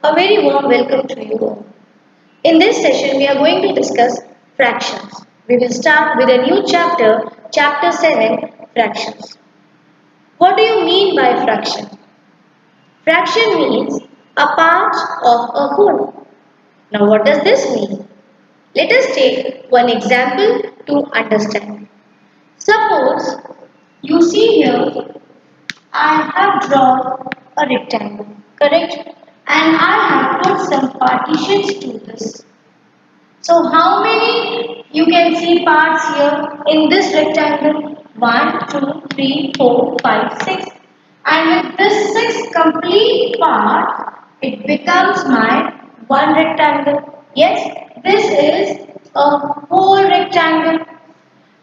A very warm welcome to you all. In this session, we are going to discuss fractions. We will start with a new chapter, Chapter 7, Fractions. What do you mean by fraction? Fraction means a part of a whole. Now, what does this mean? Let us take one example to understand. Suppose you see here I have drawn a rectangle, correct? And I have put some partitions to this. So how many you can see parts here in this rectangle? 1, 2, 3, 4, 5, 6. And with this 6 complete part, it becomes my one rectangle. Yes, this is a whole rectangle.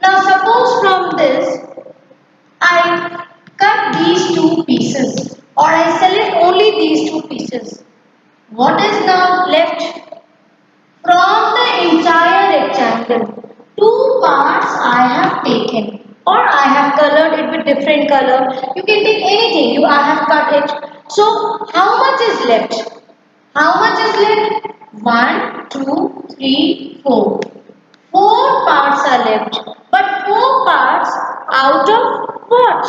Now suppose from this I cut these two pieces or I select only these two pieces. What is now left? From the entire rectangle, two parts I have taken or I have colored it with different color. You can take anything, I have cut it. So how much is left? How much is left? One, two, three, four. Four parts are left. But four parts out of what?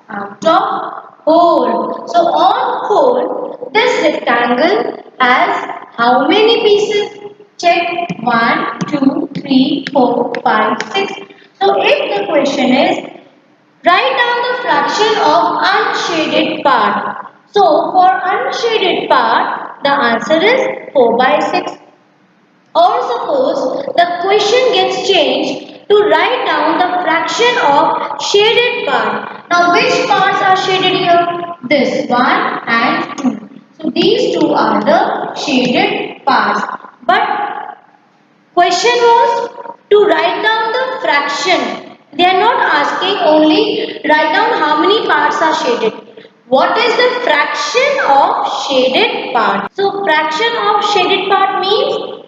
Out of whole. So on whole, this rectangle has how many pieces? Check. One, two, three, four, five, six. So if the question is, write down the fraction of unshaded part. So for unshaded part, the answer is 4 by 6. Or suppose the question gets changed to write down the fraction of shaded part. Now which parts are shaded here? This 1 and 2. So these two are the shaded parts. But question was to write down the fraction. They are not asking only write down how many parts are shaded. What is the fraction of shaded part? So fraction of shaded part means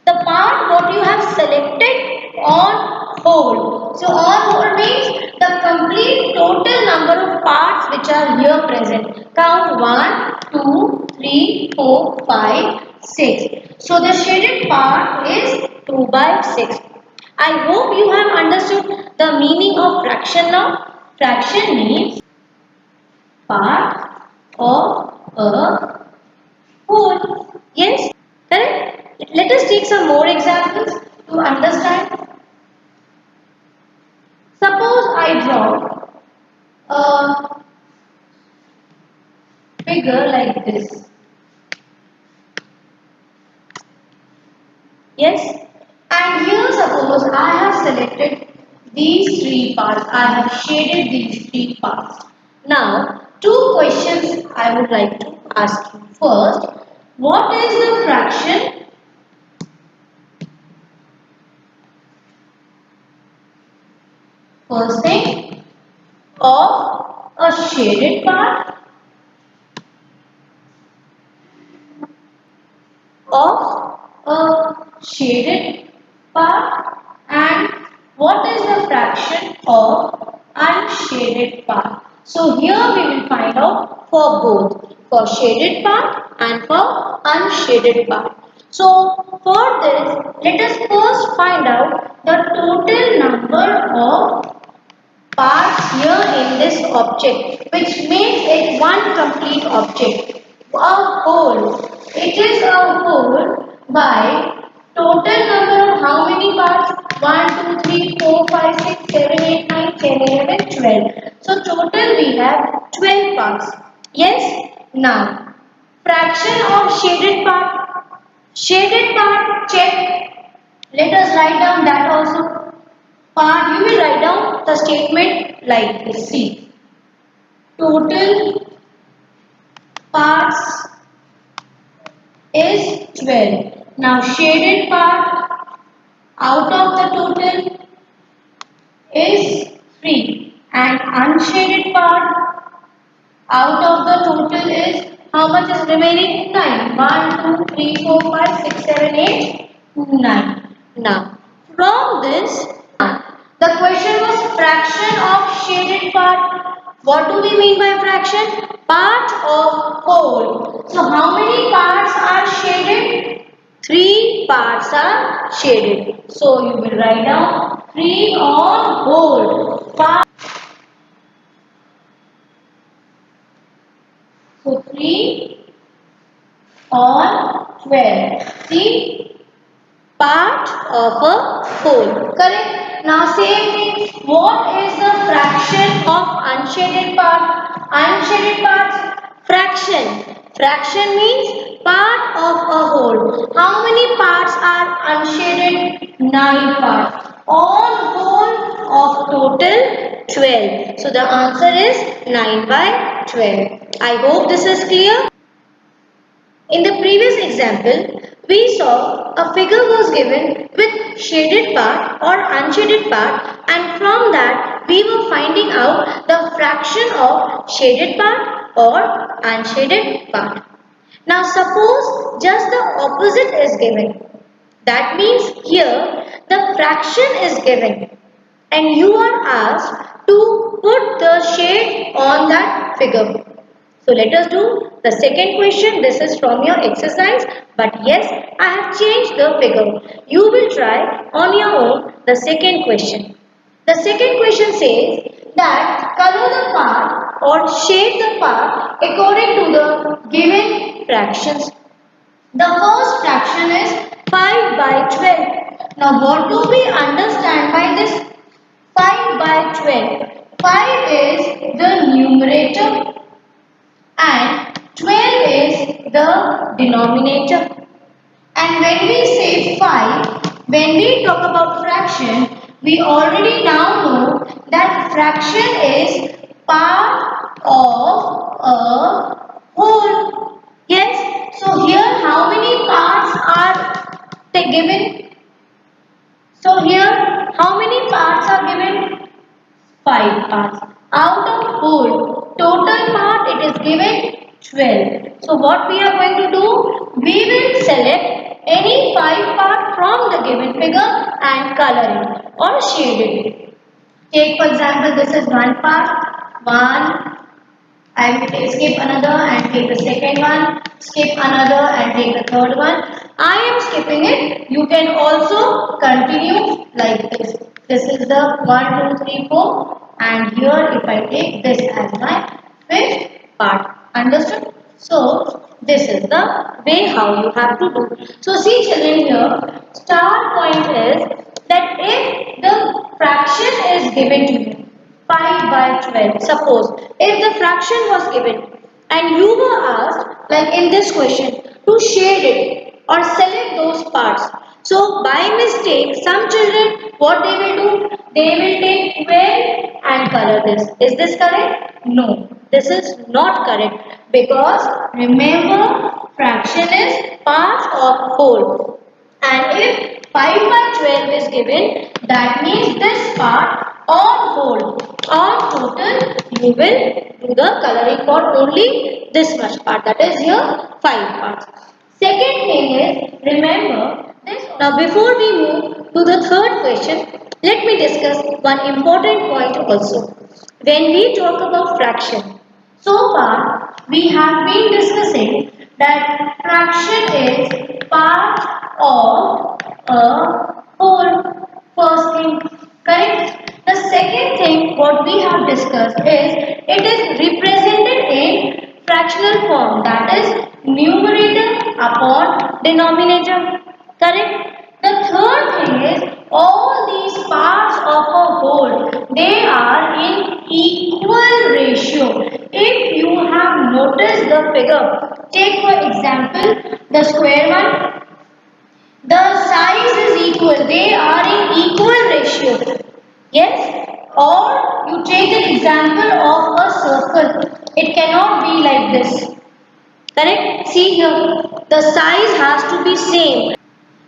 the part what you have selected on whole. So on whole means the complete total number of parts which are here present. Count 1, 2, 3, 4, 5, 6. So the shaded part is 2 by 6. I hope you have understood the meaning of fraction now. Fraction means part of a whole. Yes? Correct? Let us take some more examples to understand. Suppose I draw a figure like this. Yes? And here suppose I have selected these three parts. I have shaded these three parts. Now, two questions I would like to ask you. First, what is the fraction? First thing, of a shaded part of a shaded part and what is the fraction of unshaded part. So here we will find out for both, for shaded part and for unshaded part. So for this, let us first find out the total number of parts here in this object which makes it one complete object. A whole. It is a whole by total number of how many parts? 1, 2, 3, 4, 5, 6, 7, 8, 9, 10, 11, 12. So total we have 12 parts. Yes? Now, fraction of shaded part. Shaded part, check. Let us write down that also. Part, you will write down the statement like this. See, total parts is 12. Now shaded part out of the total is 3 and unshaded part out of the total is how much is remaining? 9. 1, 2, 3, 4, 5, 6, 7, 8, 9. Now from this the question was fraction of shaded part. What do we mean by fraction? Part of whole. So how many parts Three parts are shaded. So you will write down 3 on whole. So 3 on 12. See, part of a whole. Correct? Now same thing. What is the fraction of unshaded part? Unshaded parts? Fraction. Fraction means part of a whole. How many parts are unshaded? 9 parts. On whole of total 12. So the answer is 9 by 12. I hope this is clear. In the previous example, we saw a figure was given with shaded part or unshaded part, and from that we were finding out the fraction of shaded part or unshaded part. Now suppose just the opposite is given. That means here the fraction is given and you are asked to put the shade on that figure. So let us do the second question. This is from your exercise, but yes, I have changed the figure. You will try on your own the second question. The second question says that color the part or shade the part according to the given fractions. The first fraction is 5 by 12. Now what do we understand by this 5 by 12? 5 is the numerator and 12 is the denominator. And when we say 5, when we talk about fraction, we already now know that fraction is part of a whole. Yes, so here how many parts are given? So here how many parts are given? 5 parts. Out of whole, total part it is given 12. So what we are going to do? We will select any 5 part from the given figure and color it or shade it. Take for example, this is one part, one. I will skip another and take the second one, skip another and take the third one. I am skipping it. You can also continue like this. This is the 1, 2, 3, 4, and here if I take this as my fifth part. Understood? So this is the way how you have to do. So see children here, start point is that if the fraction is given to you, 5 by 12. Suppose if the fraction was given and you were asked like in this question to shade it or select those parts. So by mistake some children what they will do? They will take 12 and color this. Is this correct? No. This is not correct because remember fraction is part of whole. And if 5 by 12 is given, that means this part on whole, on total, you will do the coloring for only this much part. That is here 5 parts. Second thing is, remember this. Now before we move to the third question, let me discuss one important point also. When we talk about fraction, so far we have been discussing that fraction is part of a whole. First thing, correct? The second thing what we have discussed is it is represented in fractional form, that is numerator upon denominator. Correct? The third thing is all these parts of a whole, they are in equal ratio. If you have noticed the figure, take for example the square one, the size is equal, they are in equal ratio. Yes? Or you take an example of a circle, it cannot be like this. Correct? See here, the size has to be same.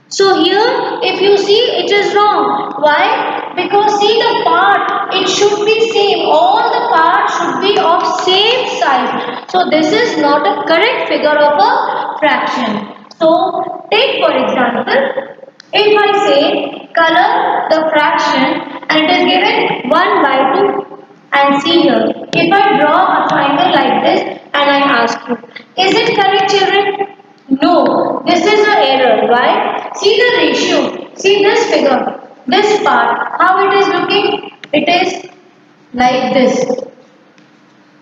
So here, if you see, it is wrong. Why? Because see the part, it should be same. All the parts should be of same size. So this is not a correct figure of a fraction. So take for example, if I say color the fraction and it is given 1 by 2. And see here, if I draw a triangle like this and I ask you, is it correct children? No, this is an error. Why? See the ratio. See this figure. This part, how it is looking? It is like this.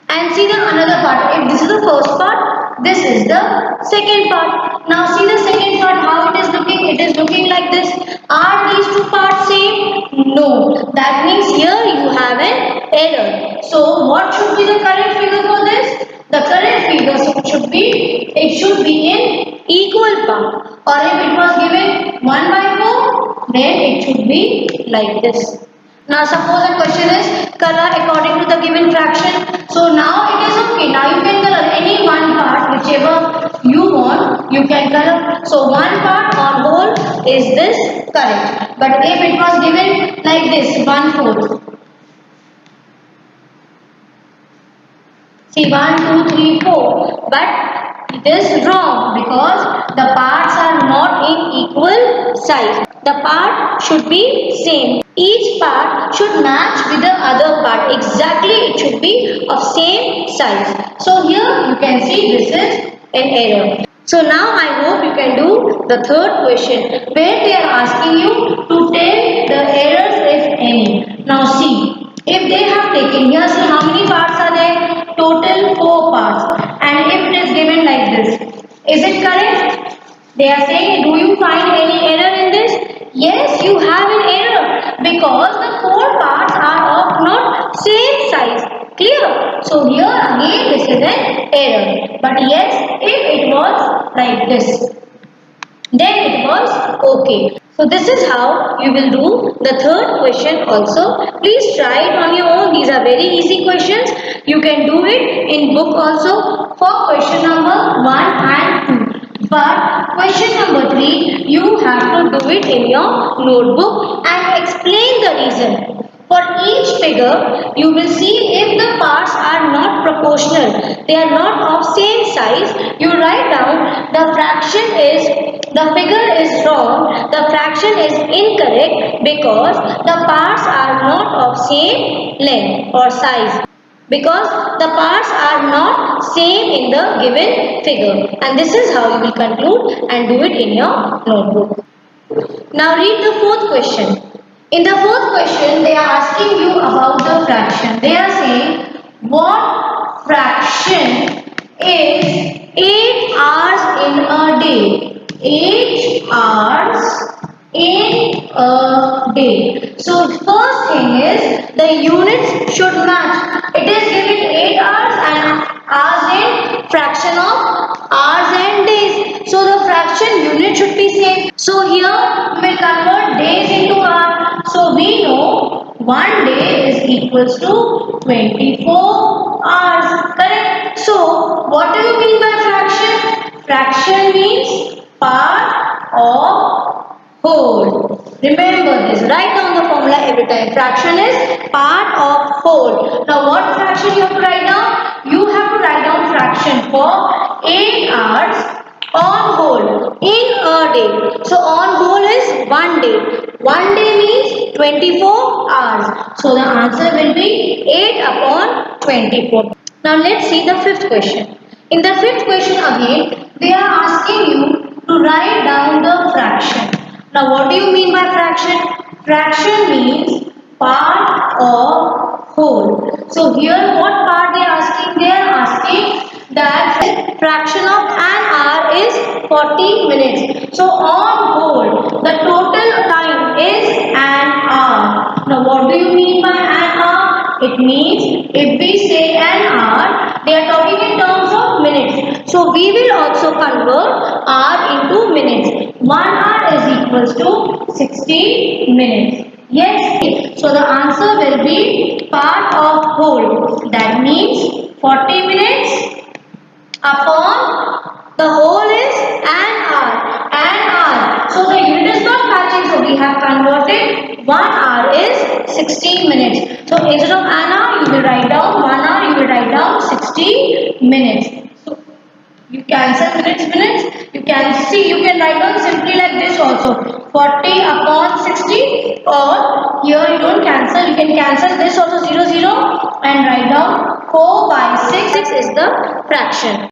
And see the another part. If this is the first part, this is the second part. Now see the second part, how it is looking? It is looking like this. Are these two parts same? No. That means here you have an error. So what should be the correct figure for this? The correct figure should be in equal part. Or if it was given 1 by 4, then it should be like this. Now suppose the question is color according to the given fraction. So now it is okay. Now you can color any one part, whichever you want, you can color. So one part on whole is this correct. But if it was given like this, 1/4. See 1, 2, 3, 4. But it is wrong because the parts are not in equal size. The part should be same. Each part should match with the other part. Exactly, it should be of same size. So here you can see this is an error. So now I hope you can do the third question where they are asking you to tell the errors if any. Now see, if they have taken here, see how many parts are there? Total 4 parts. And if it is given like this, is it correct? They are saying, do you find any error in this? Yes, you have an error because the 4 parts are of not same size. Clear? So here again this is an error. But yes, if it was like this, then it was okay. So this is how you will do the third question also. Please try it on your own. These are very easy questions. You can do it in book also for question number 1 and 2. But question number 3, you have to do it in your notebook and explain the reason. For each figure, you will see if the parts are not proportional, they are not of same size, you write down the figure is wrong, the fraction is incorrect because the parts are not of same length or size. Because the parts are not same in the given figure. And this is how you will conclude and do it in your notebook. Now read the fourth question. In the fourth question, they are asking you about the fraction. They are saying, what fraction is 8 hours in a day? 8 hours in a day. So first thing is the units should match. It is given 8 hours and hours in fraction of hours and days. So the fraction unit should be same. So here we will convert days into hours. So we know 1 day is equals to 24 hours. Correct? So what do you mean by fraction? Fraction means part of whole. Remember this. Write down the formula every time. Fraction is part of whole. Now what fraction you have to write down? You have to write down fraction for 8 hours on whole in a day. So on whole is 1 day. 1 day means 24 hours. So the answer will be 8 upon 24. Now let's see the fifth question. In the fifth question again, they are asking you to write down the fraction. Now what do you mean by fraction? Fraction means part of whole. So here what part they are asking? They are asking that fraction of an hour is 40 minutes. So on whole, the total time is an hour. Now what do you mean by an hour? It means if we say an hour, they are talking in terms of minutes. So we will also convert hour into minutes. 1 hour is equals to 60 minutes. Yes. So the answer will be part of whole. That means 40 minutes upon the whole is an hour. An hour. So the unit is not matching. So we have converted 1 hour is 60 minutes. So instead of an hour, you will write down 1 hour. You will write down 60 minutes. So you cancel minutes. You can see. You can write down simply like this also. 40 upon 60, or here you don't cancel. You can cancel this also 0 0 and write down 4 by 6 is the fraction.